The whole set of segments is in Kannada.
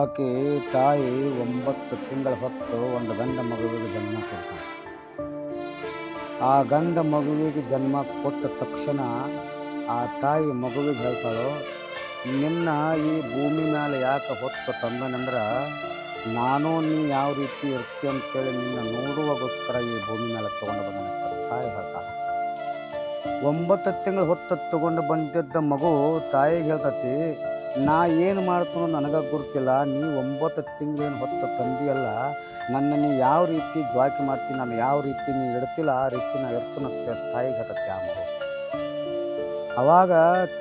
ಆಕೆ ತಾಯಿ 9 ತಿಂಗಳ ಹೊತ್ತು ಒಂದು ಗಂಡ ಮಗುವಿಗೆ ಜನ್ಮ ಕೊಡ್ತಾಳೆ. ಆ ಗಂಡ ಮಗುವಿಗೆ ಜನ್ಮ ಕೊಟ್ಟ ತಕ್ಷಣ ಆ ತಾಯಿ ಮಗುವಿಗೆ ಹೇಳ್ತಾಳು, ನಿನ್ನ ಈ ಭೂಮಿ ಮೇಲೆ ಯಾಕೆ ಹೊತ್ತು ತಂದನೆಂದ್ರೆ ನಾನು ನೀ ಯಾವ ರೀತಿ ಇರ್ತಿ ಅಂತೇಳಿ ನಿನ್ನ ನೋಡುವಾಗೋಸ್ಕರ ಈ ಭೂಮಿ ಮೇಲೆ ತೊಗೊಂಡು ಬಂದನಂತ ತಾಯಿ ಹೇಳ್ತಾಳೆ. 9 ತಿಂಗಳು ಹೊತ್ತು ತಗೊಂಡು ಬಂದಿದ್ದ ಮಗು ತಾಯಿಗೆ ಹೇಳ್ತತಿ, ನಾ ಏನು ಮಾಡ್ತಾನೋ ನನಗೆ ಗೊತ್ತಿಲ್ಲ, ನೀ 9 ತಿಂಗಳೇನು ಹೊತ್ತು ತಂದಿಯಲ್ಲ, ನನ್ನ ನೀ ಯಾವ ರೀತಿ ಜ್ವಾಕಿ ಮಾಡ್ತೀನಿ, ನಾನು ಯಾವ ರೀತಿ ನೀ ಇಡ್ತಿಲ್ಲ ಆ ರೀತಿ ನಾ ಇರ್ತೀನಂತೆ ತಾಯಿಗೆ ಹೇಳ್ತತಿ ಆ ಮಗು. ಅವಾಗ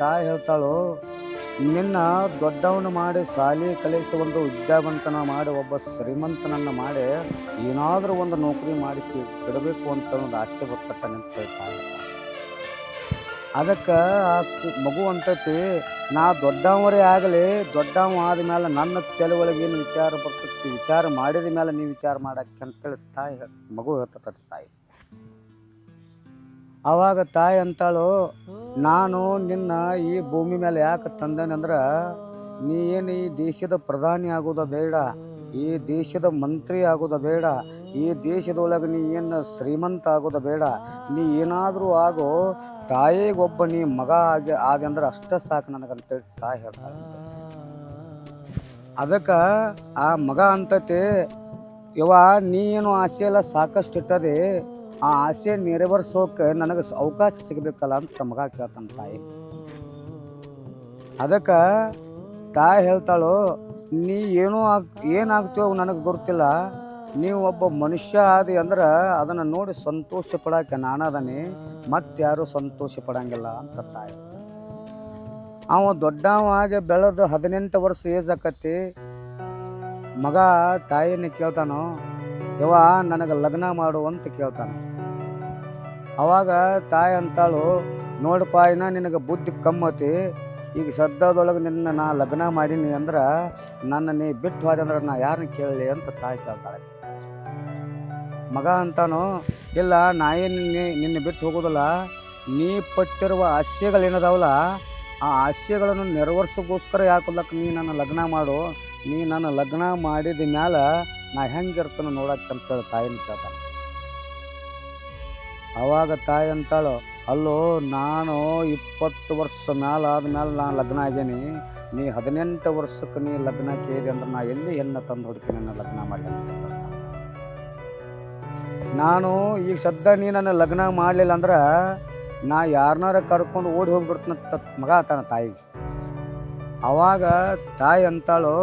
ತಾಯಿ ಹೇಳ್ತಾಳು, ನಿನ್ನ ದೊಡ್ಡವನು ಮಾಡಿ ಶಾಲೆ ಕಲಿಸಿ ಒಂದು ವಿದ್ಯಾವಂತನ ಮಾಡಿ ಒಬ್ಬ ಶ್ರೀಮಂತನನ್ನು ಮಾಡಿ ಏನಾದರೂ ಒಂದು ನೌಕರಿ ಮಾಡಿಸಿ ಇಡಬೇಕು ಅಂತ ಒಂದು ಆಸೆ ಬರ್ತಕ್ಕಂಥ ತಾಯಿ. ಅದಕ್ಕೆ ಆ ಮಗು ಅಂತೈತಿ, ನಾ ದೊಡ್ಡವರೇ ಆಗಲಿ, ದೊಡ್ಡವ ಆದಮೇಲೆ ನನ್ನ ತಲೆ ಒಳಗೆ ಏನು ವಿಚಾರ ಬರ್ತೈತಿ, ವಿಚಾರ ಮಾಡಿದ ಮೇಲೆ ನೀವು ವಿಚಾರ ಮಾಡಕ್ಕೆ ಅಂತೇಳಿ ತಾಯಿ ಮಗು ಹೇಳ್ತದೆ ತಾಯಿ. ಆವಾಗ ತಾಯಿ ಅಂತಾಳು, ನಾನು ನಿನ್ನ ಈ ಭೂಮಿ ಮೇಲೆ ಯಾಕೆ ತಂದೇನೆಂದ್ರೆ ನೀ ಏನು ಈ ದೇಶದ ಪ್ರಧಾನಿ ಆಗೋದು ಬೇಡ, ಈ ದೇಶದ ಮಂತ್ರಿ ಆಗೋದು ಬೇಡ, ಈ ದೇಶದೊಳಗೆ ನೀ ಏನು ಶ್ರೀಮಂತ ಆಗೋದು ಬೇಡ, ನೀ ಏನಾದರೂ ಆಗೋ ತಾಯಿಗೊಬ್ಬ ನೀ ಮಗ ಆಗಿ ಅಂದ್ರೆ ಅಷ್ಟೇ ಸಾಕು ನನಗಂತೇಳಿ ತಾಯಿ ಹೇಳ್ತಾಳೆ. ಅದಕ್ಕೆ ಆ ಮಗ ಅಂತತಿ, ಯವ್ವ ನೀ ಏನು ಆಸೆ ಎಲ್ಲ ಸಾಕಷ್ಟು ಇಟ್ಟದೆ, ಆ ಆಸೆ ನೆರವೇರಿಸೋಕೆ ನನಗೆ ಅವಕಾಶ ಸಿಗಬೇಕಲ್ಲ ಅಂತ ಮಗ ಕೇಳ್ತಾನೆ ತಾಯಿ. ಅದಕ್ಕೆ ತಾಯಿ ಹೇಳ್ತಾಳು, ನೀ ಏನಾಗ್ತೀವೋ ನನಗೆ ಗೊತ್ತಿಲ್ಲ, ನೀವು ಒಬ್ಬ ಮನುಷ್ಯ ಆದಿ ಅಂದ್ರೆ ಅದನ್ನು ನೋಡಿ ಸಂತೋಷ ಪಡೋಕೆ ನಾನದನಿ, ಮತ್ತಾರು ಸಂತೋಷ ಪಡಂಗಿಲ್ಲ ಅಂತ ತಾಯಿ. ಅವ ದೊಡ್ಡವಾಗಿ ಬೆಳೆದು 18 ವರ್ಷ ಏಜ್ ಆಕತಿ. ಮಗ ತಾಯಿನ ಕೇಳ್ತಾನೋ, ಯವ್ವ ನನಗೆ ಲಗ್ನ ಮಾಡು ಅಂತ ಕೇಳ್ತಾನೆ. ಅವಾಗ ತಾಯಿ ಅಂತಾಳು, ನೋಡಪ್ಪ ಇನ್ನ ನಿನಗೆ ಬುದ್ಧಿ ಕಮ್ಮತಿ, ಈಗ ಸದ್ಯದೊಳಗೆ ನಿನ್ನ ನಾ ಲಗ್ನ ಮಾಡೀನಿ ಅಂದ್ರೆ ನನ್ನ ನೀ ಬಿಟ್ಟು ಹೋದಂದ್ರೆ ನಾ ಯಾರನ್ನ ಕೇಳಲಿ ಅಂತ ತಾಯಿ ಕೇಳ್ತಾಳೆ. ಮಗ ಅಂತಾನು, ಇಲ್ಲ ನಾ ಏನು ನಿನ್ನ ಬಿಟ್ಟು ಹೋಗೋದಿಲ್ಲ, ನೀ ಪಟ್ಟಿರುವ ಆಸೆಗಳೇನದಾವಲ್ಲ ಆ ಆಸೆಗಳನ್ನು ನೆರವೇರಿಸೋಗೋಸ್ಕರ ಯಾಕೋದಕ್ಕೆ ನೀ ನನ್ನ ಲಗ್ನ ಮಾಡು, ನೀ ನನ್ನ ಲಗ್ನ ಮಾಡಿದ ಮ್ಯಾಲೆ ನಾ ಹೆಂಗಿರ್ತಾನೋ ನೋಡಕ್ಕೆ ಅಂತೇಳಿ ತಾಯಿನ ಕೇಳ್ತಾನೆ. ಆವಾಗ ತಾಯಿ ಅಂತಾಳು, ಅಲ್ಲೋ ನಾನು 20 ವರ್ಷ ಮ್ಯಾಲೆ ಆದ್ಮೇಲೆ ನಾನು ಲಗ್ನ ಆಗೇನಿ, ನೀ 18 ವರ್ಷಕ್ಕೆ ನೀ ಲಗ್ನ ಕೇಳಿ ಅಂದ್ರೆ ನಾ ಎಲ್ಲಿ ಹೆಣ್ಣು ತಂದು ಹುಡುಕಿ ನನ್ನ ಲಗ್ನ ಮಾಡಿ ಅಂತ ಕೇಳ್ತಾನೆ. ನಾನು ಈಗ ಸದ್ಯ ನೀ ನನ್ನ ಲಗ್ನ ಮಾಡಲಿಲ್ಲ ಅಂದ್ರೆ ನಾ ಯಾರನ್ನಾರ ಕರ್ಕೊಂಡು ಓಡಿ ಹೋಗ್ಬಿಡ್ತೀನಂತ ಮಗ ಆತಾನ ತಾಯಿಗೆ. ಅವಾಗ ತಾಯಿ ಅಂತಾಳು,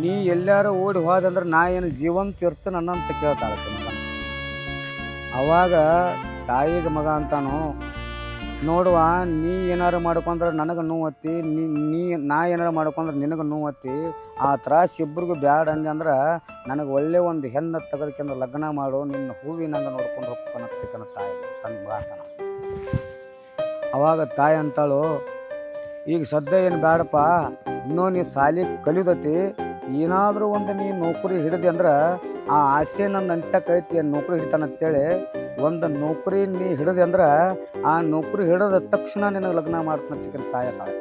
ನೀ ಎಲ್ಲಾರು ಓಡಿ ಹೋದಂದ್ರೆ ನಾ ಏನು ಜೀವಂತ ಇರ್ತೀನಿ ಅನ್ನಂತ ಕೇಳ್ತಾಳೆ ಮಗನ. ಅವಾಗ ತಾಯಿಗೆ ಮಗ ಅಂತಾನು, ನೋಡುವ ನೀ ಏನಾರು ಮಾಡ್ಕೊಂಡ್ರೆ ನನಗೆ ನೋವತ್ತಿ, ನಾ ಏನಾರು ಮಾಡ್ಕೊಂಡ್ರೆ ನಿನಗೆ ನೋವತ್ತಿ, ಆ ತ್ರಾಸ ಇಬ್ಬರಿಗೂ ಬ್ಯಾಡ ಅಂದ್ರೆ ನನಗೆ ಒಳ್ಳೆ ಒಂದು ಹೆಣ್ಣು ತೆಗೆದುಕೊಂಡು ಲಗ್ನ ಮಾಡು, ನಿನ್ನ ಹೂವಿನಂಗೆ ನೋಡ್ಕೊಂಡು ಹೋಗ್ತಾನತ್ತಕ್ಕನ ತಾಯಿ ತನ್ನ ಮಗ ಅಂತಾನ. ಅವಾಗ ತಾಯಿ ಅಂತಾಳು, ಈಗ ಸದ್ಯ ಏನು ಬೇಡಪ್ಪ, ಇನ್ನೂ ನೀ ಶಾಲೆ ಕಲಿದತಿ, ಏನಾದರೂ ಒಂದು ನೀ ನೌಕರಿ ಹಿಡಿದಿ ಅಂದ್ರೆ ಆ ಆಸೆ ನನ್ನ ಅಂಟಕ್ಕೈತಿ ನೌಕರಿ ಹಿಡಿತಾನಂತೇಳಿ ಒಂದು ನೌಕರಿ ನೀ ಹಿಡಿದೆ ಅಂದ್ರೆ ಆ ನೌಕರಿ ಹಿಡಿದ ತಕ್ಷಣ ನಿನಗೆ ಲಗ್ನ ಮಾಡ್ತಾನಂತ ತಾಯಿ ತಾಳೆ.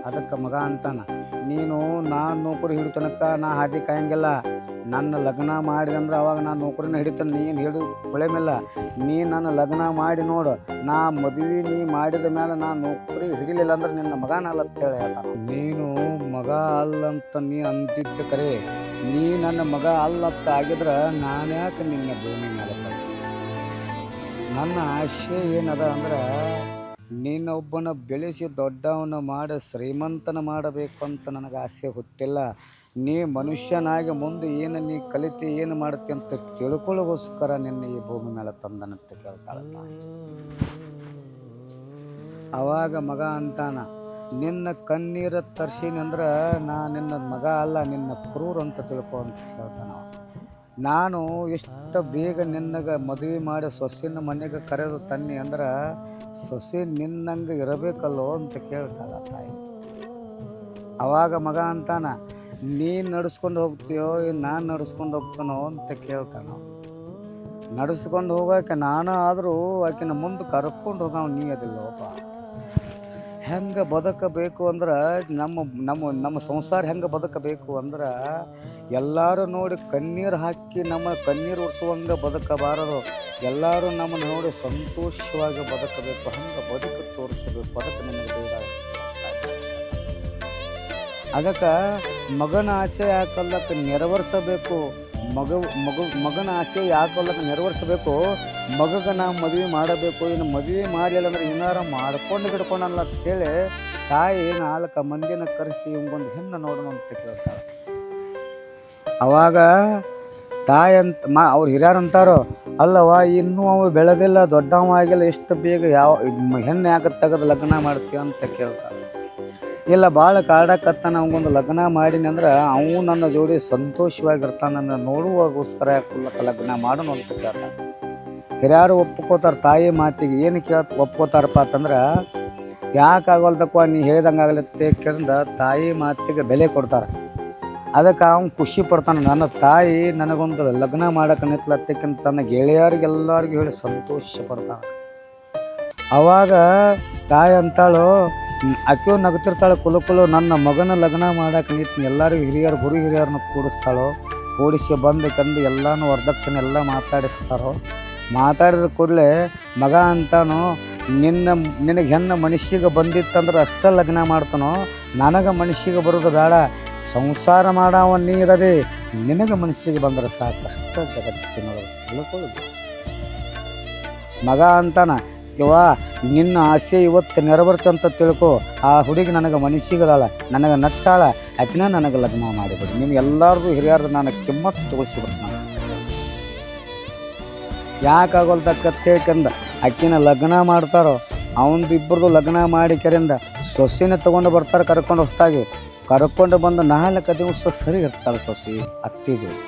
ಅದಕ್ಕೆ ಮಗ ಅಂತಾನ, ನೀನು ನಾನು ನೌಕರಿ ಹಿಡಿತನಕ್ಕ ನಾ ಹಾದಿ ಕಾಯಂಗಿಲ್ಲ, ನನ್ನ ಲಗ್ನ ಮಾಡಿದೆ ಅಂದ್ರೆ ಅವಾಗ ನಾನು ನೌಕರಿನ ಹಿಡಿತಾನೆ, ನೀನು ಹಿಡಿದು ಹೊಳೆ ಮೇಲೆ ನೀ ನನ್ನ ಲಗ್ನ ಮಾಡಿ ನೋಡು, ನಾ ಮದುವೆ ನೀ ಮಾಡಿದ ಮೇಲೆ ನಾನು ನೌಕರಿ ಹಿಡಿಲಿಲ್ಲ ಅಂದ್ರೆ ನಿನ್ನ ಮಗನಲ್ಲ ಅಂತೇಳಿ ಹೇಳ್ತಾನೆ. ನೀನು ಮಗ ಅಲ್ಲಂತ ನೀ ಅಂದಿದ್ದ ಕರೆ, ನೀ ನನ್ನ ಮಗ ಅಲ್ಲತ್ತ ಆಗಿದ್ರೆ ನಾನು ಯಾಕೆ ನಿನ್ನ ಭೂಮಿ ಮೇಲೆ ನನ್ನ ಆಶೆ ಏನದ ಅಂದ್ರೆ ನೀನೊಬ್ಬನ ಬೆಳೆಸಿ ದೊಡ್ಡವನ ಮಾಡಿ ಶ್ರೀಮಂತನ ಮಾಡಬೇಕು ಅಂತ ನನಗೆ ಆಸೆ ಹುಟ್ಟಿಲ್ಲ, ನೀ ಮನುಷ್ಯನಾಗಿ ಮುಂದೆ ಏನು ನೀ ಕಲಿತಿ ಏನು ಮಾಡ್ತಿ ಅಂತ ತಿಳ್ಕೊಳ್ಳೋಗೋಸ್ಕರ ನಿನ್ನ ಈ ಭೂಮಿ ಮೇಲೆ ತಂದನಂತ ಕೇಳ್ತಾಳೆ. ಅವಾಗ ಮಗ ಅಂತಾನ, ನಿನ್ನ ಕಣ್ಣೀರ ತರ್ಸೀನಿ ಅಂದ್ರೆ ನಾ ನಿನ್ನ ಮಗ ಅಲ್ಲ, ನಿನ್ನ ಕ್ರೂರ ಅಂತ ತಿಳ್ಕೊ ಅಂತ ಹೇಳ್ತಾನ. ನಾನು ಎಷ್ಟು ಬೇಗ ನಿನ್ನಗೆ ಮದುವೆ ಮಾಡಿ ಸೊಸೆನ ಮನೆಗೆ ಕರೆದು ತನ್ನಿ ಅಂದ್ರೆ ಸೊಸೆ ನಿನ್ನಂಗೆ ಇರಬೇಕಲ್ಲೋ ಅಂತ ಕೇಳ್ತಾಳ ತಾಯಿ. ಅವಾಗ ಮಗ ಅಂತಾನ, ನೀನು ನಡ್ಸ್ಕೊಂಡು ಹೋಗ್ತೀಯೋ ನಾನು ನಡ್ಸ್ಕೊಂಡು ಹೋಗ್ತಾನೋ ಅಂತ ಕೇಳ್ತಾನ. ನಡ್ಸ್ಕೊಂಡು ಹೋಗೋಕೆ ನಾನು ಆದರೂ ಆಕಿನ ಮುಂದೆ ಕರ್ಕೊಂಡು ಹೋಗವ ನೀ ಅದಿಲ್ಲಪ್ಪ, ಹೆಂಗೆ ಬದುಕಬೇಕು ಅಂದ್ರೆ ನಮ್ಮ ನಮ್ಮ ನಮ್ಮ ಸಂಸಾರ ಹೆಂಗೆ ಬದುಕಬೇಕು ಅಂದ್ರೆ ಎಲ್ಲರೂ ನೋಡಿ ಕಣ್ಣೀರು ಹಾಕಿ ನಮ್ಮ ಕಣ್ಣೀರು ಉಡ್ಸುವಂಗೆ ಬದುಕಬಾರದು. ಎಲ್ಲರೂ ನಮ್ಮನ್ನು ನೋಡಿ ಸಂತೋಷವಾಗಿ ಬದುಕಬೇಕು. ಹಂಗೆ ಬದುಕು ತೋರಿಸಬೇಕು. ಬದುಕು ನಿನಗೆ ಬೇಡ. ಅದಕ್ಕೆ ಮಗನ ಆಸೆ ಯಾಕಲ್ಲಕ್ಕೆ ನೆರವೇರಿಸಬೇಕು. ಮಗನ ಆಸೆ ಯಾಕಲ್ಲಕ್ಕೆ ನೆರವೇರಿಸಬೇಕು. ಮಗಗೆ ನಾವು ಮದುವೆ ಮಾಡಬೇಕು. ಇನ್ನು ಮದುವೆ ಮಾಡಲಿಲ್ಲ ಅಂದ್ರೆ ಏನಾರ ಮಾಡ್ಕೊಂಡು ಬಿಡ್ಕೊಂಡಲ್ಲ ಅಂತೇಳಿ ತಾಯಿ 4 ಮಂದಿನ ಕರೆಸಿ ಇವಂಗೊಂದು ಹೆಣ್ಣು ನೋಡೋಣ ಅಂತ ಕೇಳ್ತಾಳೆ. ಅವಾಗ ತಾಯಿ ಅವ್ರು ಹಿರಿಯರು ಅಂತಾರೋ, ಅಲ್ಲವ ಇನ್ನೂ ಅವು ಬೆಳೆದಿಲ್ಲ, ದೊಡ್ಡವ ಆಗಿಲ್ಲ, ಎಷ್ಟು ಬೇಗ ಯಾವ ಹೆಣ್ಣು ಯಾಕೆ ತೆಗೆದು ಲಗ್ನ ಮಾಡ್ತೀವಿ ಅಂತ ಕೇಳ್ತಾಳೆ. ಇಲ್ಲ, ಭಾಳ ಕಾಡಕತ್ತಾನ, ಅವಂಗೊಂದು ಲಗ್ನ ಮಾಡೀನಿ ಅಂದ್ರೆ ಅವನು ನನ್ನ ಜೋಡಿ ಸಂತೋಷವಾಗಿರ್ತಾನೆ, ನನ್ನ ನೋಡುವಾಗೋಸ್ಕರ ಯಾಕೆ ಲಗ್ನ ಮಾಡೋಣ ಅಂತ ಕೇಳ್ತಾನೆ. ಹಿರಿಯರು ಒಪ್ಕೋತಾರೆ ತಾಯಿ ಮಾತಿಗೆ. ಏನು ಒಪ್ಕೋತಾರಪ್ಪ ಅಂತಂದ್ರೆ, ಯಾಕಾಗಲ್ದಪ್ಪ ನೀ ಹೇಳ್ದಂಗೆ ಆಗಲತ್ತೆ ಕೇಳಿದ ತಾಯಿ ಮಾತಿಗೆ ಬೆಲೆ ಕೊಡ್ತಾರೆ. ಅದಕ್ಕೆ ಅವ್ನು ಖುಷಿ ಪಡ್ತಾನೆ. ನನ್ನ ತಾಯಿ ನನಗೊಂದು ಲಗ್ನ ಮಾಡೋಕೆ ನಿಂತ್ಲತ್ತಕ್ಕಿಂತ ತನ್ನ ಗೆಳೆಯರಿಗೆಲ್ಲರಿಗೂ ಹೇಳಿ ಸಂತೋಷ ಪಡ್ತಾನೆ. ಅವಾಗ ತಾಯಿ ಅಂತಾಳು, ಆಕೆಯು ನಗ್ತಿರ್ತಾಳೆ, ಕುಲು ನನ್ನ ಮಗನ ಲಗ್ನ ಮಾಡೋಕೆ ನಿಂತು ಎಲ್ಲರಿಗೂ ಹಿರಿಯರು ಗುರು ಹಿರಿಯರನ್ನ ಕೂಡಿಸ್ತಾಳೋ. ಕೂಡಿಸಿ ಬಂದು ಎಲ್ಲನೂ ವರದಕ್ಷಿಣೆ ಎಲ್ಲ ಮಾತಾಡಿಸ್ತಾರೋ. ಮಾತಾಡಿದ ಕೂಡಲೇ ಮಗ ಅಂತಾನು, ನಿನಗೆ ಹೆಣ್ಣು ಮನುಷ್ಯಗೆ ಬಂದಿತ್ತಂದ್ರೆ ಅಷ್ಟೇ ಲಗ್ನ ಮಾಡ್ತಾನೋ, ನನಗೆ ಮನುಷ್ಯಗೆ ಬರೋದು ಬೇಡ, ಸಂಸಾರ ಮಾಡವ ನೀರದೆ, ನಿನಗೆ ಮನುಷ್ಯಗೆ ಬಂದ್ರೆ ಸಾಕಷ್ಟು ಜಗತ್ತಿನೊಳಗೆ ತಿಳ್ಕೊಳ್ಳೋದು. ಮಗ ಅಂತಾನ, ನಿನ್ನ ಆಸೆ ಇವತ್ತು ನೆರವೇರ್ತಂತ ತಿಳ್ಕೊ. ಆ ಹುಡುಗಿ ನನಗೆ ಮನುಷ್ಯಗದಾಳ, ನನಗೆ ನಟ್ಟಾಳ, ಆಕಿನ ನನಗೆ ಲಗ್ನ ಮಾಡಿಬಿಡು. ನೀನು ಎಲ್ಲಾರ್ದು ಹಿರಿಯರ್ದು ನಾನು ಕಿಮ್ಮತ್ತು ತೋರಿಸಿಬಿಟ್ಟು ನಾನು ಯಾಕಾಗಲ್ದಕ್ಕಂದ ಅಕ್ಕಿನ ಲಗ್ನ ಮಾಡ್ತಾರೋ. ಅವನದು ಇಬ್ಬರದು ಲಗ್ನ ಮಾಡಿ ಕೆರೆಯಿಂದ ಸೊಸೆನ ತೊಗೊಂಡು ಬರ್ತಾರೆ. ಕರ್ಕೊಂಡು ಬಂದು 4 ದಿವಸ ಸರಿ ಇರ್ತಾಳೆ ಸೊಸೆ ಅತ್ತಿ ಜೋಡಿ.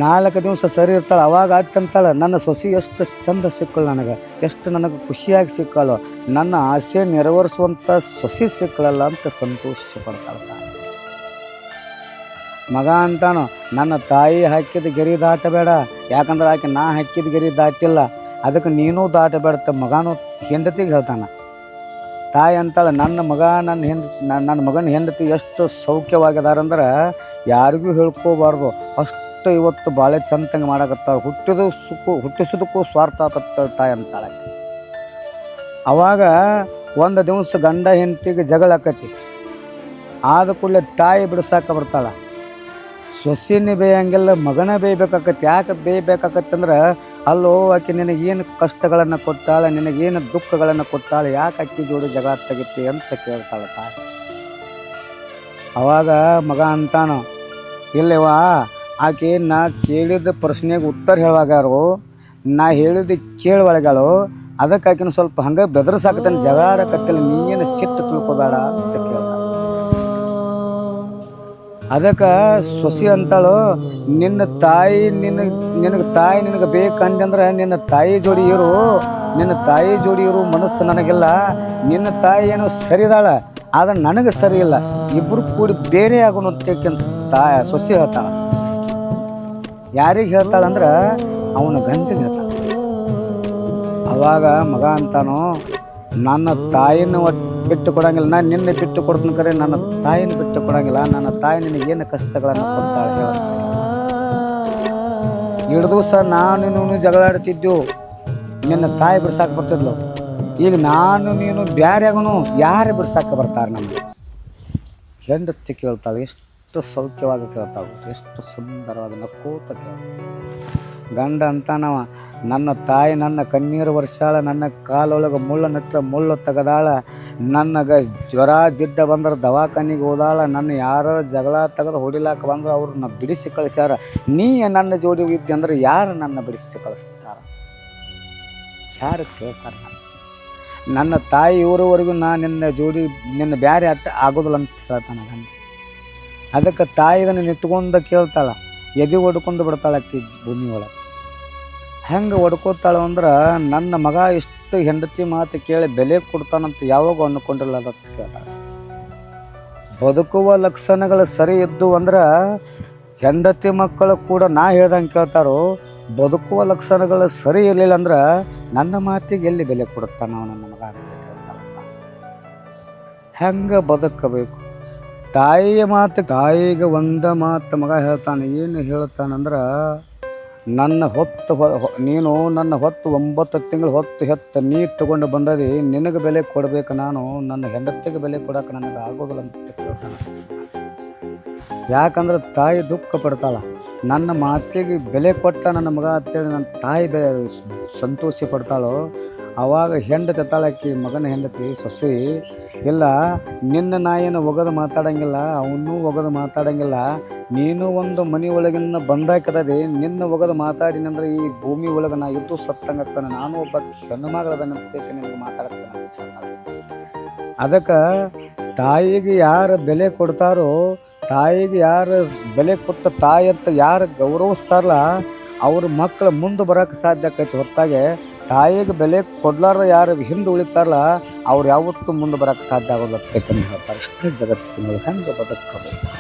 4 ದಿವಸ ಸರಿ ಇರ್ತಾಳೆ. ಅವಾಗ ಆಯ್ತಂತಾಳೆ, ನನ್ನ ಸೊಸೆ ಎಷ್ಟು ಚಂದ ಸಿಕ್ಕಳು, ಎಷ್ಟು ನನಗೆ ಖುಷಿಯಾಗಿ ಸಿಕ್ಕಳು, ನನ್ನ ಆಸೆ ನೆರವೇರಿಸುವಂಥ ಸೊಸೆ ಸಿಕ್ಕಳಲ್ಲ ಅಂತ ಸಂತೋಷ ಪಡ್ತಾಳೆ. ಮಗ ಅಂತಾನು, ನನ್ನ ತಾಯಿ ಹಾಕಿದ ಗೆರೆ ದಾಟಬೇಡ, ಯಾಕಂದ್ರೆ ಆಕೆ ನಾ ಹಾಕಿದ ಗೆರೆ ದಾಟಿಲ್ಲ, ಅದಕ್ಕೆ ನೀನೂ ದಾಟಬೇಡ. ಮಗನೂ ಹೆಂಡತಿಗೆ ಹೇಳ್ತಾನೆ. ತಾಯಿ ಅಂತಾಳೆ, ನನ್ನ ಮಗನ ಹೆಂಡತಿ ಎಷ್ಟು ಸೌಖ್ಯವಾಗಿದಾರಂದ್ರೆ ಯಾರಿಗೂ ಹೇಳ್ಕೋಬಾರ್ದು, ಅಷ್ಟು ಇವತ್ತು ಭಾಳ ಚಂದಂಗೆ ಮಾಡಕತ್ತಾವ, ಹುಟ್ಟಿಸೋದಕ್ಕೂ ಸ್ವಾರ್ಥ ಆತತ್ತ ತಾಯಿ ಅಂತಾಳೆ. ಅವಾಗ ಒಂದು ದಿವಸ ಗಂಡ ಹೆಂಡತಿಗೆ ಜಗಳ ಆಕತಿ. ಆದ ಕೂಡಲೇ ತಾಯಿ ಬಿಡಿಸಾಕ ಬರ್ತಾಳೆ. ಸೊಸೆನೇ ಬೇಯಂಗಿಲ್ಲ, ಮಗನ ಬೇಯಬೇಕಾಕತಿ. ಯಾಕೆ ಬೇಯಬೇಕಾಕತ್ತಂದ್ರೆ, ಅಲ್ಲೋ ಆಕೆ ನಿನಗೇನು ಕಷ್ಟಗಳನ್ನು ಕೊಟ್ಟಾಳೆ, ನಿನಗೇನು ದುಃಖಗಳನ್ನು ಕೊಟ್ಟಾಳೆ, ಯಾಕೆ ಅಕ್ಕಿ ಜೋಡಿ ಜಗಳ ತೆಗಿತಿ ಅಂತ ಕೇಳ್ತಾಳೆ ತಾಯಿ. ಅವಾಗ ಮಗ ಅಂತಾನು, ಇಲ್ಲವಾ ಆಕೆ ನಾ ಕೇಳಿದ ಪ್ರಶ್ನೆಗೆ ಉತ್ತರ ಹೇಳುವಾಗಾರು, ನಾ ಹೇಳಿದ ಕೇಳುವಳಗಳು, ಅದಕ್ಕೆ ಆಕಿನ ಸ್ವಲ್ಪ ಹಂಗೆ ಬೆದರ್ಸಾಕತ್ತಾನೆ, ಜಗಳ ಆಡಕತ್ತಿಲ್ಲ, ನೀನು ಸಿಟ್ಟು ತಿಳ್ಕೊಬೇಡ ಅಂತ ಕೇಳ್ತಾಳೆ. ಅದಕ್ಕೆ ಸೊಸೆ ಅಂತಾಳು, ನಿನಗೆ ತಾಯಿ ನಿನಗೆ ಬೇಕಂದ್ರೆ ನಿನ್ನ ತಾಯಿ ಜೋಡಿ ಇರು, ಮನಸ್ಸು ನನಗಿಲ್ಲ. ನಿನ್ನ ತಾಯಿ ಏನೋ ಸರಿದಾಳ, ಆದ್ರೆ ನನಗೆ ಸರಿ ಇಲ್ಲ, ಇಬ್ಬರು ಕೂಡಿ ಬೇರೆ ಆಗೋಣ ಅಂತ ಸೊಸೆ ಹೇಳ್ತಾಳ. ಯಾರಿಗೆ ಹೇಳ್ತಾಳಂದ್ರೆ ಅವನ ಗಂಡಿಗೆ ಹೇಳ್ತಾಳ. ಅವಾಗ ಮಗ ಅಂತಾನು, ನನ್ನ ತಾಯಿನ ಬಿಟ್ಟು ಕೊಡಂಗಿಲ್ಲ, ನಾನು ನಿನ್ನೆ ಬಿಟ್ಟು ಕೊಡ್ತೀನಿ, ಕರೆ ನನ್ನ ತಾಯಿನ ಬಿಟ್ಟು ಕೊಡಂಗಿಲ್ಲ. ನನ್ನ ತಾಯಿ ನಿನಗೇನು ಕಷ್ಟಗಳನ್ನು ಕೊಡ್ತಾಳೆ ಹೇಳ. 2 ದಿವಸ ನಾನು ಜಗಳಾಡ್ತಿದ್ದೆವು, ನಿನ್ನ ತಾಯಿ ಬಿಡ್ಸಾಕೆ ಬರ್ತಿದ್ಲು. ಈಗ ನಾನು ನೀನು ಬ್ಯಾರೆ ಆಗೋನು, ಯಾರೇ ಬಿಡ್ಸಾಕೆ ಬರ್ತಾರೆ ನಮಗೆ? ಹೆಂಡತಿ ಕೇಳ್ತಾಳೆ, ಎಷ್ಟು ಸೌಖ್ಯವಾಗಿ ಕೇಳ್ತಾಳೆ, ಎಷ್ಟು ಸುಂದರವಾಗಿ ನಕ್ಕೋತ ಕೇಳ್ತಾಳೆ. ಗಂಡ ಅಂತಾನವ, ನನ್ನ ತಾಯಿ ನನ್ನ ಕಣ್ಣೀರು ವರ್ಷಾಳ, ನನ್ನ ಕಾಲೊಳಗೆ ಮುಳ್ಳು ತೆಗದಾಳ, ನನಗೆ ಜ್ವರ ಜಿಡ್ಡ ಬಂದ್ರೆ ದವಾಖಾನಿಗೆ ಹೋದಾಳ, ನನ್ನ ಯಾರು ಜಗಳ ತೆಗೆದು ಹೊಡಿಲಾಕ ಬಂದ್ರೆ ಅವ್ರನ್ನ ಬಿಡಿಸಿ ಕಳಿಸ್ಯಾರ. ನೀ ನನ್ನ ಜೋಡಿ ಇದ್ದೆ ಅಂದ್ರೆ ಯಾರು ನನ್ನ ಬಿಡಿಸಿ ಕಳಿಸ್ತಾರ? ಯಾರು ಕೇಳ್ತಾರೆ? ನನ್ನ ತಾಯಿ ಇವರವರೆಗೂ ನಿನ್ನ ಬ್ಯಾರೆ ಆಗೋದಿಲ್ಲ ಅಂತ ಹೇಳ್ತಾನೆ ಗಂಡ. ಅದಕ್ಕೆ ತಾಯಿ ಇದನ್ನು ನಿಂತ್ಕೊಂಡು ಕೇಳ್ತಾಳ, ಎದೆ ಹೊಡ್ಕೊಂಡು ಬಿಡ್ತಾಳೆ ಅಕ್ಕಿ ಭೂಮಿ ಒಳಗೆ. ಹೆಂಗೆ ಹೊಡ್ಕೋತಾಳು ಅಂದ್ರೆ, ನನ್ನ ಮಗ ಇಷ್ಟು ಹೆಂಡತಿ ಮಾತು ಕೇಳಿ ಬೆಲೆ ಕೊಡ್ತಾನಂತ ಯಾವಾಗ ಅಂದ್ಕೊಂಡಿಲ್ಲ ಅಂತ ಕೇಳ್ತಾಳೆ. ಬದುಕುವ ಲಕ್ಷಣಗಳು ಸರಿ ಇದ್ದು ಅಂದ್ರೆ ಹೆಂಡತಿ ಮಕ್ಕಳು ಕೂಡ ನಾ ಹೇಳ್ದಂಗೆ ಕೇಳ್ತಾರೋ. ಬದುಕುವ ಲಕ್ಷಣಗಳು ಸರಿ ಇರಲಿಲ್ಲ ಅಂದ್ರೆ ನನ್ನ ಮಾತಿಗೆ ಎಲ್ಲಿ ಬೆಲೆ ಕೊಡುತ್ತಾನ ನನ್ನ ಮಗ ಅಂತ ಕೇಳ್ತಾಳ. ಹೆಂಗೆ ಬದುಕಬೇಕು. ತಾಯಿಯ ಮಾತು, ತಾಯಿಗೆ ಒಂದ ಮಾತು ಮಗ ಹೇಳ್ತಾನೆ. ಏನು ಹೇಳ್ತಾನಂದ್ರೆ, ನೀನು ನನ್ನ ಹೊತ್ತು 9 ತಿಂಗಳು ಹೊತ್ತು ಹೆತ್ತ ನೀ ತಗೊಂಡು ಬಂದದಿ, ನಿನಗೆ ಬೆಲೆ ಕೊಡಬೇಕು. ನಾನು ನನ್ನ ಹೆಂಡತಿಗೆ ಬೆಲೆ ಕೊಡೋಕೆ ನನಗೆ ಆಗೋದಿಲ್ಲ ಅಂತ ಹೇಳ್ತಾನೆ. ಯಾಕಂದ್ರೆ ತಾಯಿ ದುಃಖ ಪಡ್ತಾಳ. ನನ್ನ ಮಾತಿಗೆ ಬೆಲೆ ಕೊಟ್ಟ ನನ್ನ ಮಗ ಅಂತೇಳಿ ನನ್ನ ತಾಯಿ ಸಂತೋಷ ಪಡ್ತಾಳೋ, ಆವಾಗ ಹೆಂಡತಿ ತಾಳಕ್ಕಿ ಮಗನ ಹೆಂಡತಿ ಸೊಸೆ, ಇಲ್ಲ ನಿನ್ನ ನಾಯಿನ ಒಗದು ಮಾತಾಡಂಗಿಲ್ಲ, ಅವನ್ನೂ ಒಗದು ಮಾತಾಡಂಗಿಲ್ಲ, ನೀನು ಒಂದು ಮನೆ ಒಳಗಿನ ಬಂದಾಕದದಿ, ನಿನ್ನ ಒಗದು ಮಾತಾಡಿನಂದ್ರೆ ಈ ಭೂಮಿ ಒಳಗೆ ನಾ ಇದ್ದು ಸತ್ತಂಗಾಗ್ತಾನೆ. ನಾನು ಒಬ್ಬ ಹೆಣ್ಣು ಮಗಳದನ್ನಂತೇಕೆ ನಿನಗೆ ಮಾತಾಡ್ತಾನೆ. ಅದಕ್ಕೆ ತಾಯಿಗೆ ಯಾರು ಬೆಲೆ ಕೊಡ್ತಾರೋ, ತಾಯಿಗೆ ಯಾರು ಬೆಲೆ ಕೊಟ್ಟ ತಾಯಿ ಅಂತ ಯಾರು ಗೌರವಿಸ್ತಾರಲ್ಲ, ಅವ್ರ ಮಕ್ಕಳು ಮುಂದೆ ಬರೋಕ್ಕೆ ಸಾಧ್ಯ ಆಕೈತಿ. ಹೊರತಾಗೆ ತಾಯಿಗೆ ಬೆಲೆ ಕೊಡ್ಲಾರ್ದ ಯಾರು ಹಿಂದೆ ಉಳಿತಾರಲ್ಲ, ಅವ್ರು ಯಾವತ್ತೂ ಮುಂದೆ ಬರೋಕ್ಕೆ ಸಾಧ್ಯ ಆಗೋಲ್ಲ ಅಂತ ಹೇಳ್ತಾರೆ. ಇಷ್ಟೇ ಜಗತ್ತಿನಲ್ಲಿ ಹೆಂಗೆ ಬದುಕಬೇಕು.